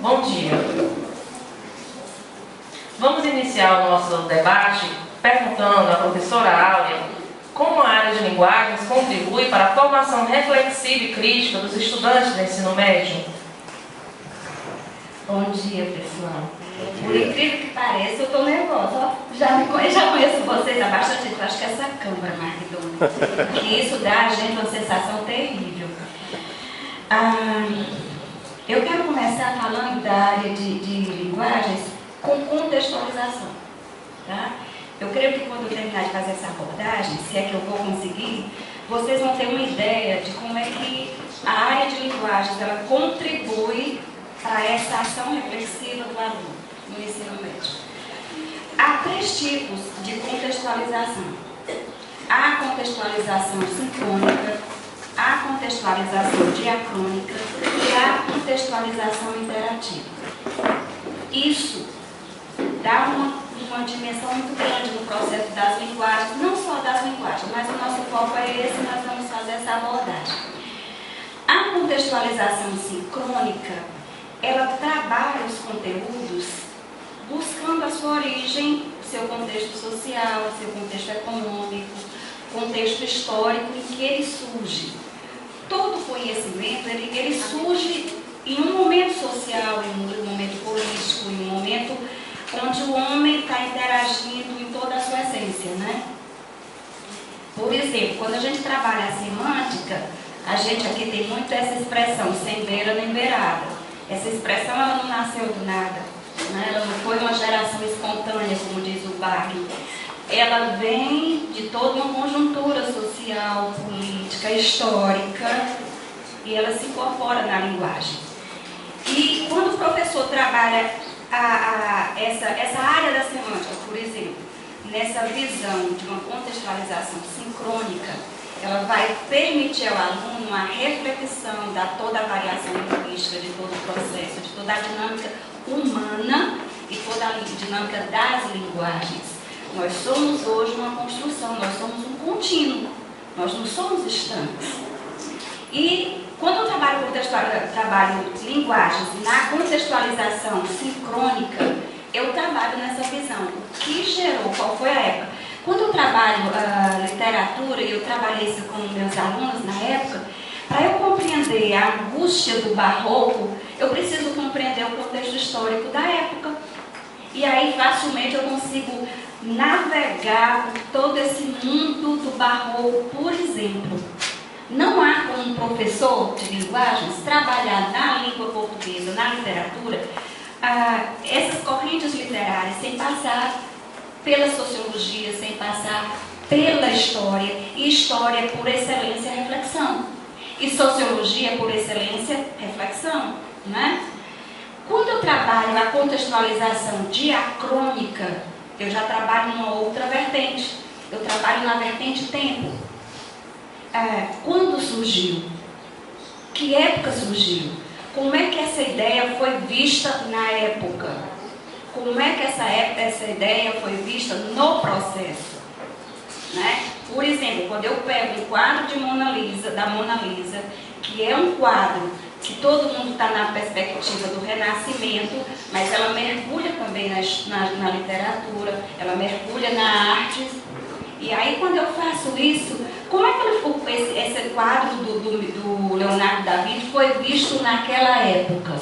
Bom dia. Vamos iniciar o nosso debate perguntando à professora Áurea como a área de linguagens contribui para a formação reflexiva e crítica dos estudantes do ensino médio. Bom dia, pessoal. Por incrível que pareça, eu estou nervosa. Já conheço vocês há bastante tempo. Acho que essa câmara, Marquinhos, que isso dá a gente uma sensação terrível. Eu quero começar falando da área de linguagens com contextualização. Tá? Eu creio que quando eu terminar de fazer essa abordagem, se é que eu vou conseguir, vocês vão ter uma ideia de como é que a área de linguagens ela contribui para essa ação reflexiva do aluno no ensino médio. Há 3 tipos de contextualização. Há a contextualização sincrônica, há a contextualização diacrônica e há a contextualização interativa. Isso dá uma dimensão muito grande no processo das linguagens, não só das linguagens, mas o nosso foco é esse, nós vamos fazer essa abordagem. A contextualização sincrônica, ela trabalha os conteúdos buscando a sua origem, seu contexto social, seu contexto econômico, contexto histórico em que ele surge. Todo conhecimento, ele surge em um momento social, em um momento político, em um momento onde o homem está interagindo em toda a sua essência, né? Por exemplo, quando a gente trabalha a semântica, a gente aqui tem muito essa expressão, sem beira nem beirada. Essa expressão ela não nasceu do nada, né? Ela não foi uma geração espontânea, como diz o Wagner. Ela vem de toda uma conjuntura social, política, histórica, e ela se incorpora na linguagem. E quando o professor trabalha essa área da semântica, por exemplo, nessa visão de uma contextualização sincrônica, ela vai permitir ao aluno uma reflexão da toda a variação linguística, de todo o processo, de toda a dinâmica humana e toda a dinâmica das linguagens. Nós somos hoje uma construção, nós somos um contínuo, nós não somos estanques. E quando eu trabalho linguagens na contextualização sincrônica, eu trabalho nessa visão. O que gerou? Qual foi a época? Quando eu trabalho literatura, e eu trabalhei isso com meus alunos na época, para eu compreender a angústia do barroco, eu preciso compreender o contexto histórico da época. E aí facilmente eu consigo navegar por todo esse mundo do barroco, por exemplo. Não há como um professor de linguagens trabalhar na língua portuguesa, na literatura, essas correntes literárias sem passar pela sociologia, sem passar pela história. E história é por excelência reflexão. E sociologia é por excelência reflexão, né? Quando eu trabalho a contextualização diacrônica, eu já trabalho numa outra vertente. Eu trabalho na vertente tempo. Quando surgiu? Que época surgiu? Como é que essa ideia foi vista na época? Como é que essa ideia foi vista no processo? Né? Por exemplo, quando eu pego um quadro de da Mona Lisa, que é um quadro que todo mundo está na perspectiva do Renascimento, mas ela mergulha também na literatura, ela mergulha na arte. E aí, quando eu faço isso, como é que esse quadro do Leonardo da Vinci foi visto naquela época?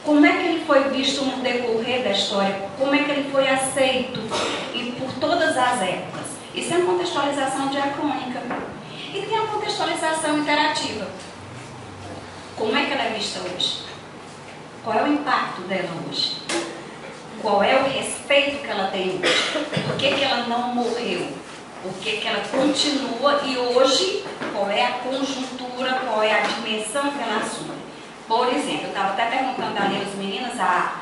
Como é que ele foi visto no decorrer da história? Como é que ele foi aceito por todas as épocas? Isso é uma contextualização diacrônica. E tem a contextualização interativa. Como é que ela é vista hoje? Qual é o impacto dela hoje? Qual é o respeito que ela tem hoje? Por que ela não morreu? Por que ela continua? E hoje, qual é a conjuntura, qual é a dimensão que ela assume? Por exemplo, eu estava até perguntando ali às meninas, a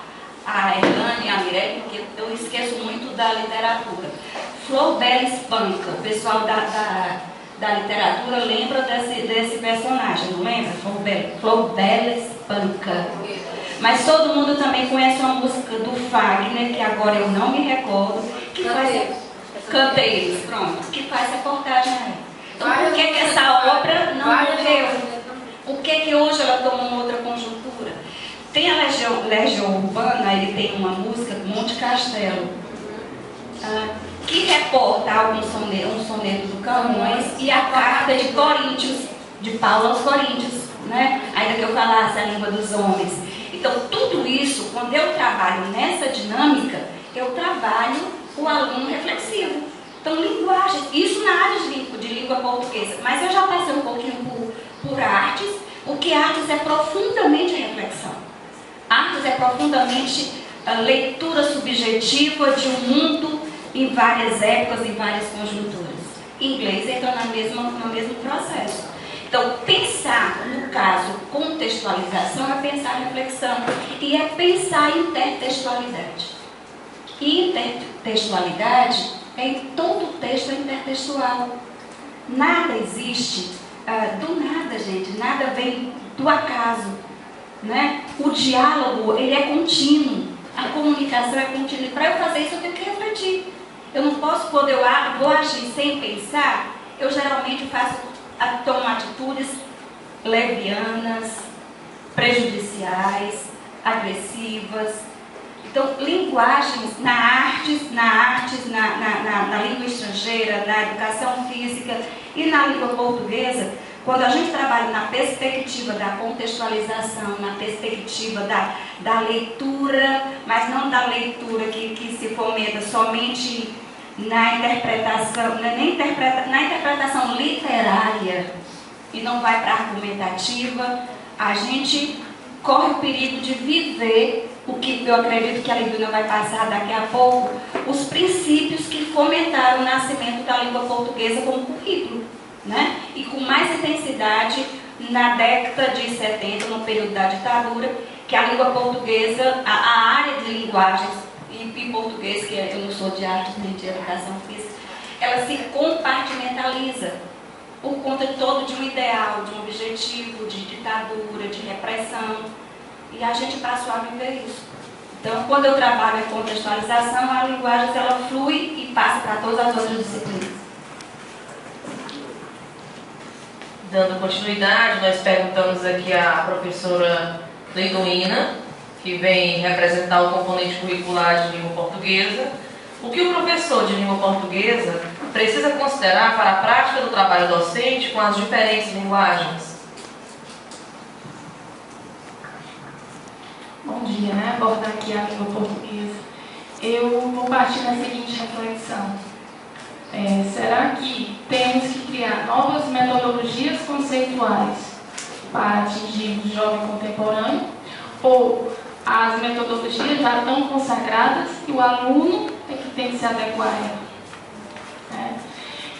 Elane e a Mirelle, porque eu esqueço muito da literatura. Flor Bela Espanca, o pessoal da literatura lembra desse personagem, não lembra? Flor Bela Espanca. Mas todo mundo também conhece uma música do Wagner, que agora eu não me recordo, que faz Canteiros, pronto, que faz reportagem aí. Então, por que essa obra não morreu? Por que hoje ela toma uma outra conjuntura? Tem a Legião Legião Urbana, ele tem uma música, Monte Castelo, que reporta um soneto do Camões e a carta de Coríntios, de Paulo aos Coríntios, né? Ainda que eu falasse a língua dos homens. Então, tudo isso, quando eu trabalho nessa dinâmica, eu trabalho o aluno reflexivo. Então, linguagem, isso na área de língua portuguesa. Mas eu já passei um pouquinho por artes, porque artes é profundamente reflexão. Artes é profundamente a leitura subjetiva de um mundo em várias épocas, em várias conjunturas. Inglês entra no mesmo processo. Então, pensar, no caso, contextualização é pensar reflexão e é pensar intertextualidade. E intertextualidade é em todo texto intertextual. Nada existe do nada, gente. Nada vem do acaso, né? O diálogo, ele é contínuo. A comunicação é contínua. E para eu fazer isso, eu tenho que refletir. Eu não posso, quando eu vou agir sem pensar, eu geralmente tomo atitudes levianas, prejudiciais, agressivas. Então, linguagens na língua estrangeira, na educação física e na língua portuguesa, quando a gente trabalha na perspectiva da contextualização, na perspectiva da leitura, mas não da leitura que se fomenta somente na interpretação, na interpretação literária e não vai para a argumentativa, a gente corre o perigo de viver o que eu acredito que a Livina vai passar daqui a pouco, os princípios que fomentaram o nascimento da língua portuguesa como currículo, né? E com mais intensidade na década de 70, no período da ditadura, que a língua portuguesa, a área de linguagens e português, que eu não sou de arte nem de educação física, ela se compartimentaliza por conta todo de um ideal, de um objetivo, de ditadura, de repressão. E a gente passou a viver isso. Então, quando eu trabalho em contextualização, a linguagem ela flui e passa para todas as outras disciplinas. Dando continuidade, nós perguntamos aqui à professora Liduína, que vem representar o componente curricular de língua portuguesa, o que o professor de língua portuguesa precisa considerar para a prática do trabalho docente com as diferentes linguagens? Bom dia, né? Abordar aqui a língua portuguesa. Eu vou partir da seguinte reflexão. Será que temos que criar novas metodologias conceituais para atingir o jovem contemporâneo? Ou as metodologias já estão consagradas e o aluno é que tem que se adequar a ela?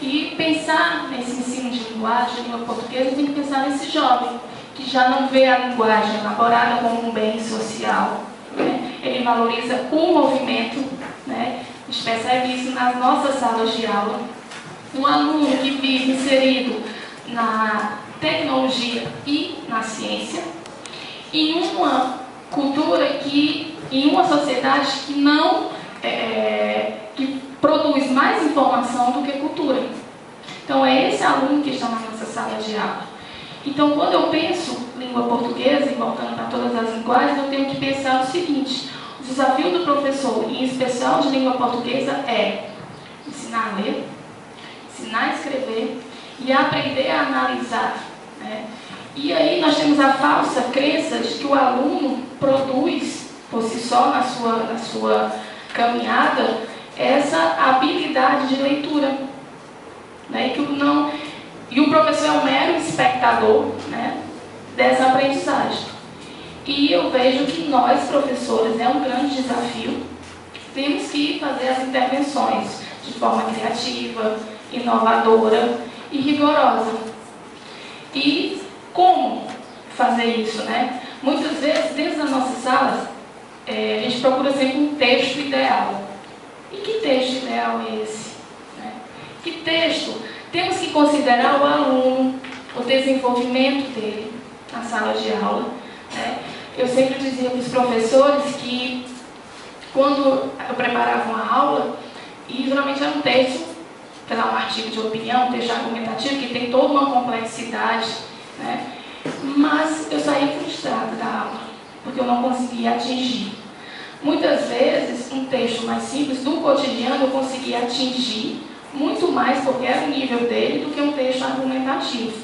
E pensar nesse ensino de linguagem, de língua portuguesa, tem que pensar nesse jovem que já não vê a linguagem elaborada como um bem social, né? Ele valoriza o movimento, né? A gente percebe isso nas nossas salas de aula. Um aluno que vive inserido na tecnologia e na ciência, em uma cultura em uma sociedade que não que produz mais informação do que cultura. Então é esse aluno que está na nossa sala de aula. Então, quando eu penso língua portuguesa, e voltando para todas as linguagens, eu tenho que pensar o seguinte: o desafio do professor, em especial de língua portuguesa, é ensinar a ler, ensinar a escrever e aprender a analisar, né? E aí nós temos a falsa crença de que o aluno produz, por si só, na sua caminhada, essa habilidade de leitura, né? E o professor é um mero espectador, né, dessa aprendizagem. E eu vejo que nós, professores, é um grande desafio. Temos que fazer as intervenções de forma criativa, inovadora e rigorosa. E como fazer isso, né? Muitas vezes, dentro das nossas salas, a gente procura sempre um texto ideal. E que texto ideal é esse? Né? Que texto? Temos que considerar o aluno, o desenvolvimento dele na sala de aula, né? Eu sempre dizia para os professores que, quando eu preparava uma aula, e geralmente era um texto, um artigo de opinião, um texto argumentativo, que tem toda uma complexidade, né? Mas eu saía frustrada da aula. porque eu não conseguia atingir. Muitas vezes, um texto mais simples do cotidiano eu conseguia atingir muito mais, porque era o nível dele, do que um texto argumentativo.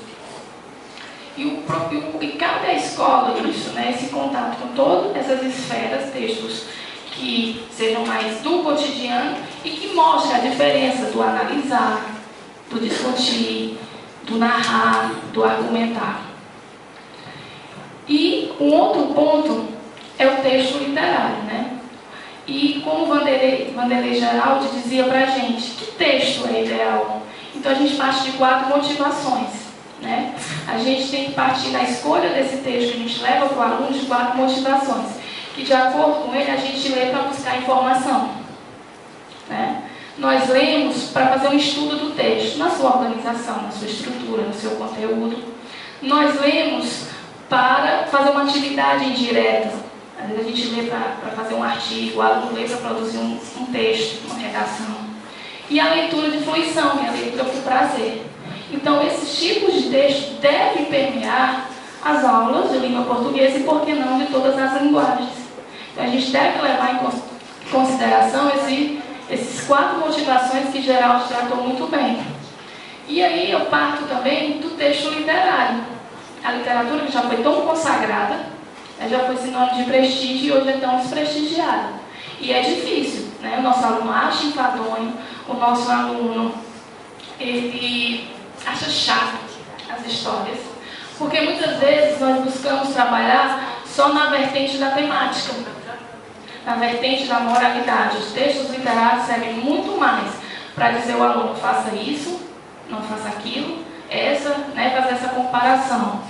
E cabe à escola isso, né, esse contato com todas essas esferas, textos que sejam mais do cotidiano e que mostrem a diferença do analisar, do discutir, do narrar, do argumentar. E um outro ponto é o texto literário, né? E como Vanderlei Geraldi dizia para a gente, que texto é ideal? Então a gente parte de 4 motivações, né? A gente tem que partir da escolha desse texto que a gente leva para o aluno de 4 motivações, que de acordo com ele a gente lê para buscar informação, né? Nós lemos para fazer um estudo do texto, na sua organização, na sua estrutura, no seu conteúdo. Nós lemos para fazer uma atividade indireta. Às vezes a gente lê para fazer um artigo, o aluno lê para produzir um texto, uma redação. E a leitura de fruição, que é a leitura por prazer. Então, esses tipos de texto devem permear as aulas de língua portuguesa e, por que não, de todas as linguagens. Então, a gente deve levar em consideração esses 4 motivações que Geraldo tratou muito bem. E aí eu parto também do texto literário. A literatura que já foi tão consagrada, já foi sinônimo de prestígio e hoje é tão desprestigiada. E é difícil, né? O nosso aluno acha enfadonho, o nosso aluno, ele acha chato as histórias, porque muitas vezes nós buscamos trabalhar só na vertente da temática, na vertente da moralidade. Os textos literários servem muito mais para dizer ao aluno, faça isso, não faça aquilo, né, fazer essa comparação.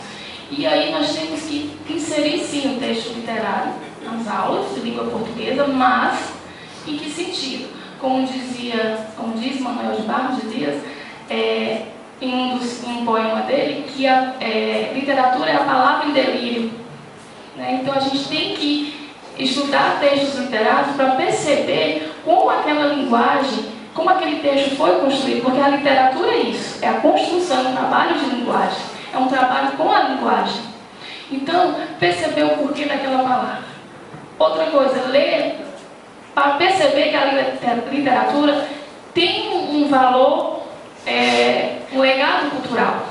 E aí nós temos que inserir sim o texto literário nas aulas de língua portuguesa, mas em que sentido? Como diz Manuel de Barros de Dias, em um poema dele, que a literatura é a palavra em delírio, né? Então a gente tem que estudar textos literários para perceber como aquela linguagem, como aquele texto foi construído, porque a literatura é isso, é a construção, um trabalho de linguagem, é um trabalho com a linguagem. Então, perceber o porquê daquela palavra. Outra coisa, ler para perceber que a literatura tem um valor, um legado cultural,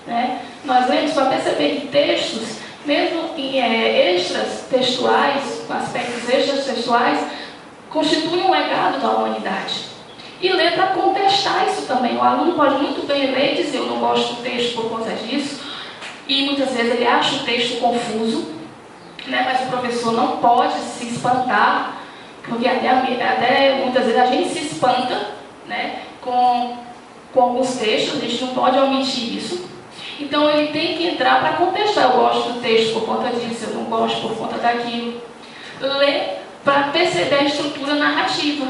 né? Nós lemos para perceber que textos, mesmo em extras textuais, aspectos extras textuais, constituem um legado da humanidade. E ler para contestar isso também. O aluno pode muito bem ler e dizer, eu não gosto do texto por conta disso, e muitas vezes ele acha o texto confuso, né? Mas o professor não pode se espantar, porque até muitas vezes a gente se espanta, né, com alguns textos, a gente não pode omitir isso. Então ele tem que entrar para contestar, eu gosto do texto por conta disso, eu não gosto por conta daquilo. Ler para perceber a estrutura narrativa,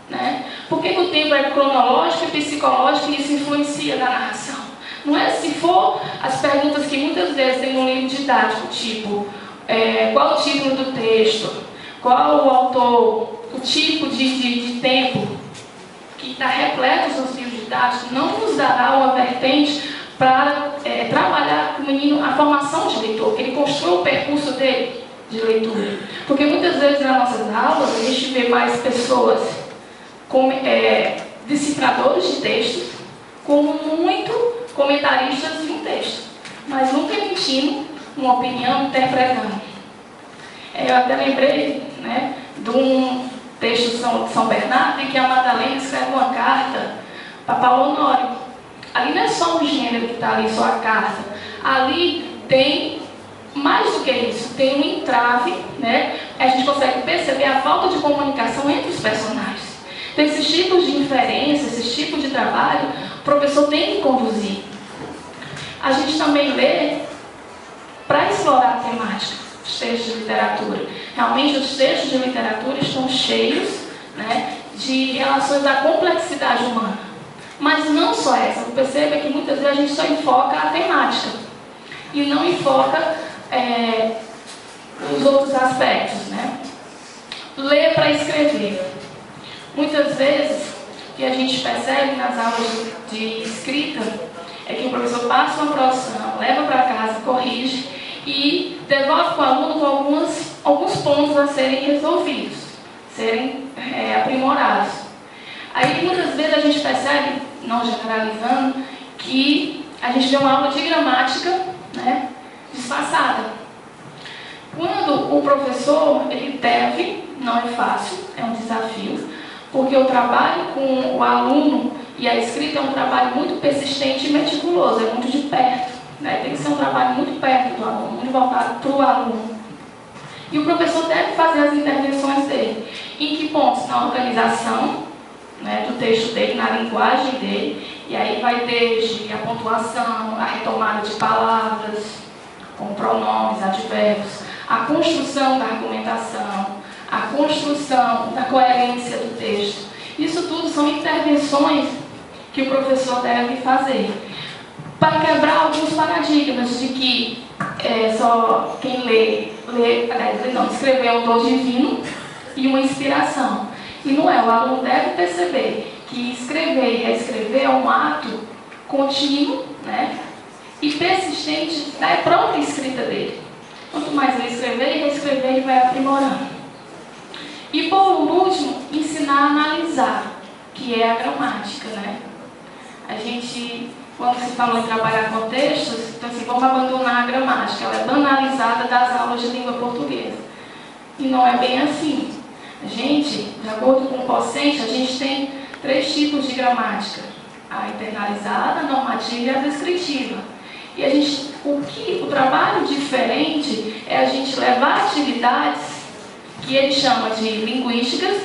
né? Por que o tempo é cronológico e psicológico e isso influencia na narração? Não é se for as perguntas que muitas vezes tem no livro didático, tipo, qual o título do texto, qual o autor, o tipo de tempo, que está repleto nos livros didáticos, não nos dará uma vertente para trabalhar com o menino a formação de leitor, que ele construa o percurso dele de leitura. Porque muitas vezes nas nossas aulas a gente vê mais pessoas como decifradores de textos, como muito comentaristas de um texto, mas nunca emitindo uma opinião, interpretando. Eu até lembrei, né, de um texto de São Bernardo, em que a Madalena escreve uma carta para Paulo Honório. Ali não é só um gênero que está ali, só a carta. Ali tem mais do que isso, tem um entrave, né? A gente consegue perceber a falta de comunicação entre os personagens. Então, esses tipos de inferência, esses tipos de trabalho, o professor tem que conduzir. A gente também lê para explorar a temática, os textos de literatura. Realmente, os textos de literatura estão cheios, né, de relações da complexidade humana. Mas não só essa. Perceba que muitas vezes a gente só enfoca a temática e não enfoca os outros aspectos, né? Ler para escrever. Muitas vezes, o que a gente percebe nas aulas de escrita é que o professor passa uma produção, leva para casa, corrige e devolve para o aluno com alguns pontos a serem resolvidos, serem aprimorados. Aí, muitas vezes, a gente percebe, não generalizando, que a gente vê uma aula de gramática, né, disfarçada. Quando o professor, ele deve, não é fácil, é um desafio, porque o trabalho com o aluno e a escrita é um trabalho muito persistente e meticuloso, é muito de perto, né? Tem que ser um trabalho muito perto do aluno, muito voltado para o aluno. E o professor deve fazer as intervenções dele. Em que pontos? Na organização, né, do texto dele, na linguagem dele, e aí vai desde a pontuação, a retomada de palavras, com pronomes, advérbios, a construção da argumentação, a construção da coerência do texto. Isso tudo são intervenções que o professor deve fazer para quebrar alguns paradigmas de que só quem escrever é um dom divino e uma inspiração. E não é, o aluno deve perceber que escrever e reescrever é um ato contínuo, né, e persistente da própria escrita dele. Quanto mais ele escrever e reescrever, ele vai aprimorando. E por último, ensinar a analisar, que é a gramática, né? A gente, quando se falou em trabalhar com textos, então assim, vamos abandonar a gramática, ela é banalizada das aulas de língua portuguesa. E não é bem assim. A gente, de acordo com o Pocente, a gente tem 3 tipos de gramática: a internalizada, a normativa e a descritiva. E a gente, o trabalho diferente é a gente levar atividades que ele chama de linguísticas,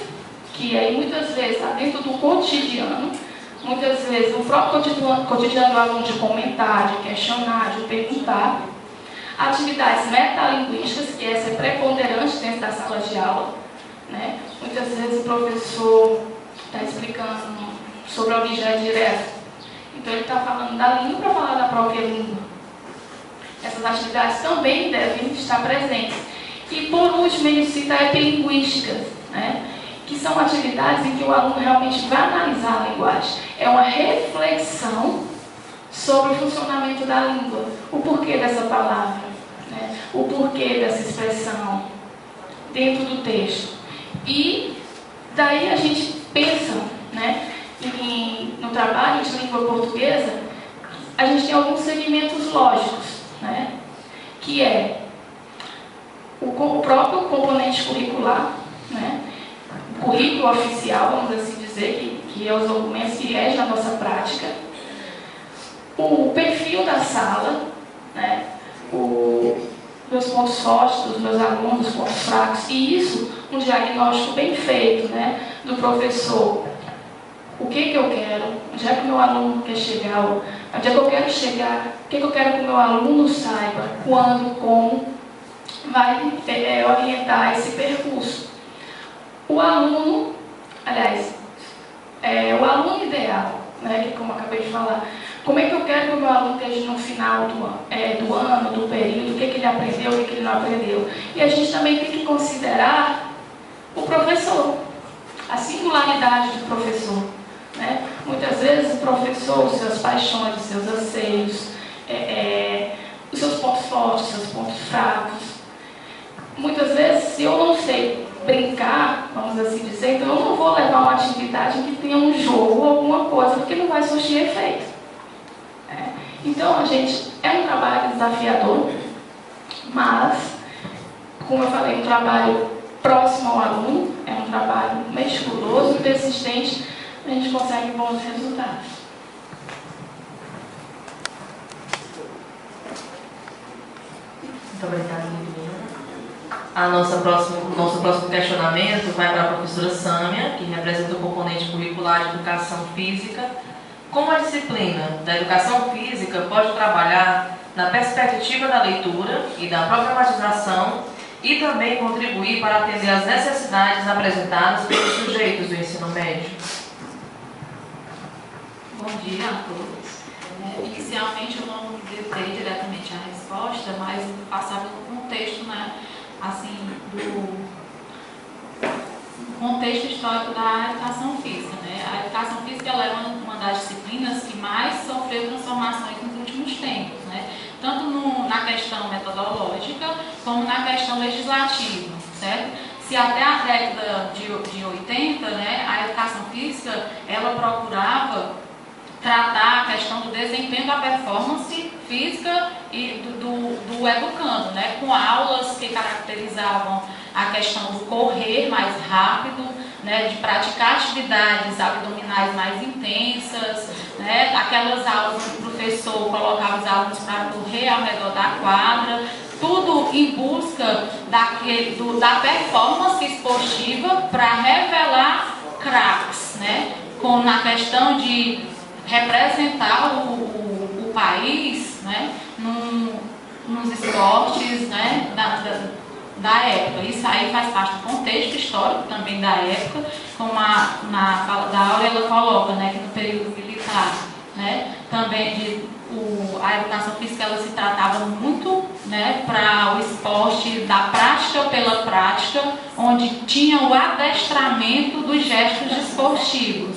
que aí muitas vezes está dentro do cotidiano, muitas vezes o próprio cotidiano do aluno, de comentar, de questionar, de perguntar. Atividades metalinguísticas, que essa é preponderante dentro da sala de aula, né? Muitas vezes o professor está explicando sobre a objeto direto, então ele está falando da língua para falar da própria língua. Essas atividades também devem estar presentes. E por último ele cita epilinguísticas, né, que são atividades em que o aluno realmente vai analisar a linguagem. É uma reflexão sobre o funcionamento da língua, o porquê dessa palavra, né, o porquê dessa expressão dentro do texto. E daí a gente pensa, né, no trabalho de língua portuguesa, a gente tem alguns segmentos lógicos, né, que é o próprio componente curricular, né, o currículo oficial, vamos assim dizer, que é os documentos que regem a nossa prática, o perfil da sala, né, meus pontos fortes dos meus alunos, os pontos fracos, e isso, um diagnóstico bem feito, né, do professor. O que eu quero, onde é que o meu aluno quer chegar, onde é que eu quero chegar, o que eu quero que o meu aluno saiba, quando, como, vai orientar esse percurso. O aluno, aliás, o aluno ideal, né, como eu acabei de falar, como é que eu quero que o meu aluno esteja no final do ano, do período, o que ele aprendeu, o que ele não aprendeu. E a gente também tem que considerar o professor, a singularidade do professor, né? Muitas vezes o professor, suas paixões, seus anseios, os seus pontos fortes, seus pontos fracos. Muitas vezes, se eu não sei brincar, vamos assim dizer, então eu não vou levar uma atividade que tenha um jogo ou alguma coisa, porque não vai surtir efeito. Então, a gente, é um trabalho desafiador, mas, como eu falei, um trabalho próximo ao aluno, é um trabalho meticuloso, persistente, a gente consegue bons resultados. Muito obrigada, Liliana. Nosso próximo questionamento vai para a professora Sâmia, que representa o componente curricular de Educação Física. Como a disciplina da Educação Física pode trabalhar na perspectiva da leitura e da problematização e também contribuir para atender às necessidades apresentadas pelos sujeitos do ensino médio? Bom dia a todos. Inicialmente eu não dei diretamente a resposta, mas passar pelo contexto, né, assim, do contexto histórico da educação física, né? A educação física ela é uma das disciplinas que mais sofreu transformações nos últimos tempos, né? Tanto na na questão metodológica, como na questão legislativa, certo? Se até a década de 80, né, a educação física, ela procurava tratar a questão do desempenho da performance física e do educando, né, com aulas que caracterizavam a questão do correr mais rápido, né, de praticar atividades abdominais mais intensas, né, aquelas aulas que o professor colocava os alunos para correr ao redor da quadra, tudo em busca da performance esportiva para revelar craques, né, na questão de representar o país, né, nos esportes, né, da época. Isso aí faz parte do contexto histórico também da época, como na fala da aula ela coloca, né, que no período militar, né, também a educação física ela se tratava muito, né, para o esporte da prática pela prática, onde tinha o adestramento dos gestos esportivos.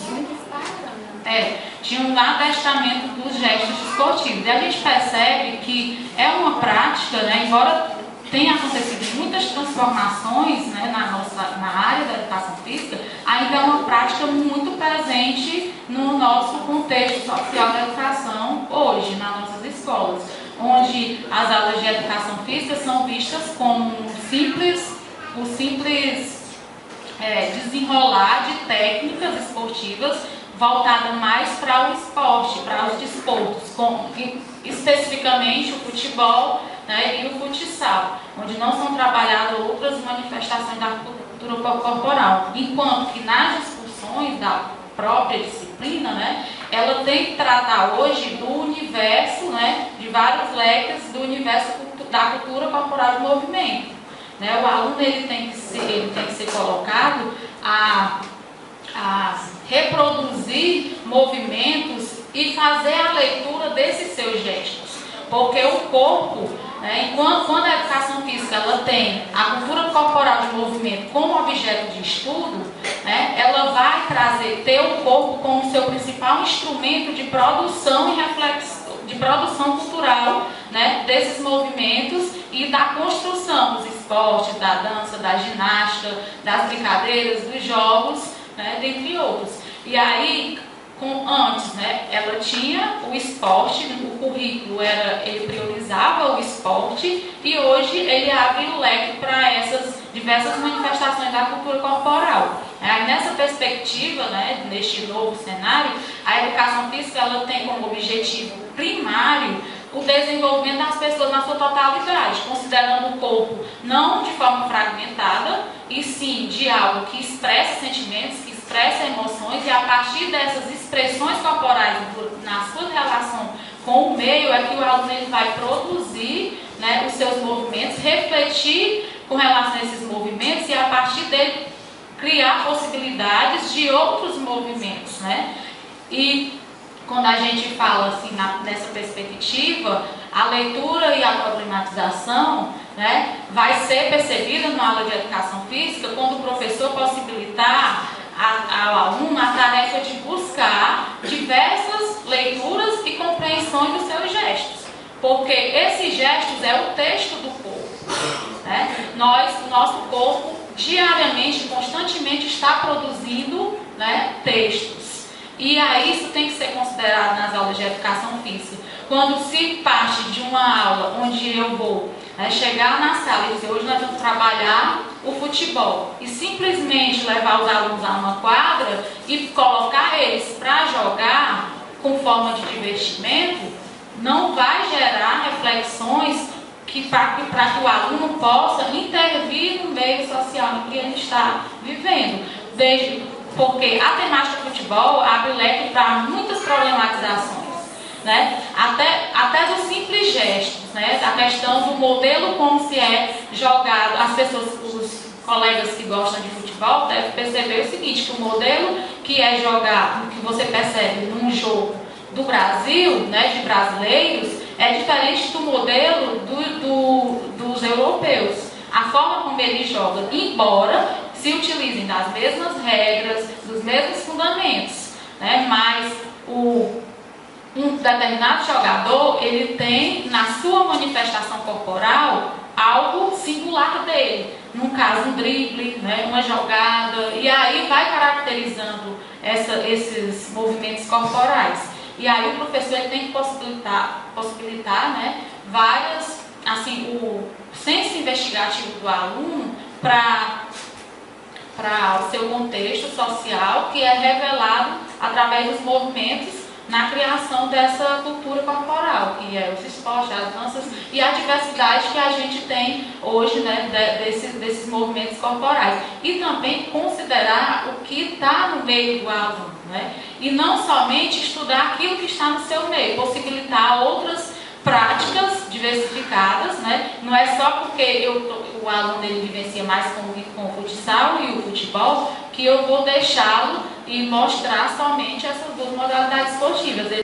Tinha um adestramento dos gestos esportivos. E a gente percebe que é uma prática, né, embora tenha acontecido muitas transformações, né, na área da educação física, ainda é uma prática muito presente no nosso contexto social da educação hoje, nas nossas escolas, onde as aulas de educação física são vistas como o simples desenrolar de técnicas esportivas voltada mais para o esporte, para os desportos, especificamente o futebol, né, e o futsal, onde não são trabalhadas outras manifestações da cultura corporal, enquanto que nas discussões da própria disciplina, né, ela tem que tratar hoje do universo, né, de vários leques do universo da cultura corporal de movimento, né. O aluno ele tem que ser colocado a reproduzir movimentos e fazer a leitura desses seus gestos, porque o corpo, né, quando a educação física ela tem a cultura corporal de movimento como objeto de estudo, né, ela vai ter o corpo como seu principal instrumento de produção e reflexão, de produção cultural, né, desses movimentos e da construção dos esportes, da dança, da ginástica, das brincadeiras, dos jogos, né, dentre outros. E aí, antes, né, ela tinha o esporte, o currículo ele priorizava o esporte e hoje ele abre o leque para essas diversas manifestações da cultura corporal. Aí, nessa perspectiva, né, neste novo cenário, a educação física ela tem como objetivo primário o desenvolvimento das pessoas na sua totalidade, considerando o corpo não de forma fragmentada, e sim de algo que expressa sentimentos, que expressa emoções, e a partir dessas expressões corporais na sua relação com o meio é que o aluno ele vai produzir, né, os seus movimentos, refletir com relação a esses movimentos e a partir dele criar possibilidades de outros movimentos, né? E quando a gente fala assim nessa perspectiva, a leitura e a problematização, né, vai ser percebida na aula de educação física quando o professor possibilitar ao aluno a tarefa de buscar diversas leituras e compreensões dos seus gestos, porque esses gestos é o texto do corpo, né? O nosso corpo diariamente, constantemente está produzindo, né, textos. E aí isso tem que ser considerado nas aulas de educação física. Quando se parte de uma aula onde eu vou, né, chegar na sala e dizer, hoje nós vamos trabalhar o futebol, e simplesmente levar os alunos a uma quadra e colocar eles para jogar com forma de divertimento, não vai gerar reflexões para que o aluno possa intervir no meio social em que ele está vivendo. Porque a temática do futebol abre leque para muitas problematizações, né? Até dos simples gestos, né? Da questão do modelo como se é jogado. As pessoas, os colegas que gostam de futebol devem perceber o seguinte, que o modelo que é jogado, que você percebe num jogo do Brasil, né, de brasileiros, é diferente do modelo dos europeus. A forma como eles jogam, embora se utilizem das mesmas regras, dos mesmos fundamentos, né? Mas o um determinado jogador, ele tem na sua manifestação corporal algo singular dele. No caso, um drible, né, uma jogada, e aí vai caracterizando esses movimentos corporais. E aí o professor ele tem que possibilitar, né, várias, assim, o senso investigativo do aluno para o seu contexto social, que é revelado através dos movimentos na criação dessa cultura corporal, que é os esportes, as danças e a diversidade que a gente tem hoje, né, desses movimentos corporais. E também considerar o que está no meio do aluno, né? E não somente estudar aquilo que está no seu meio, possibilitar outras práticas diversificadas, né? Não é só porque o aluno ele vivencia mais com o futsal e o futebol que eu vou deixá-lo e mostrar somente essas duas modalidades esportivas.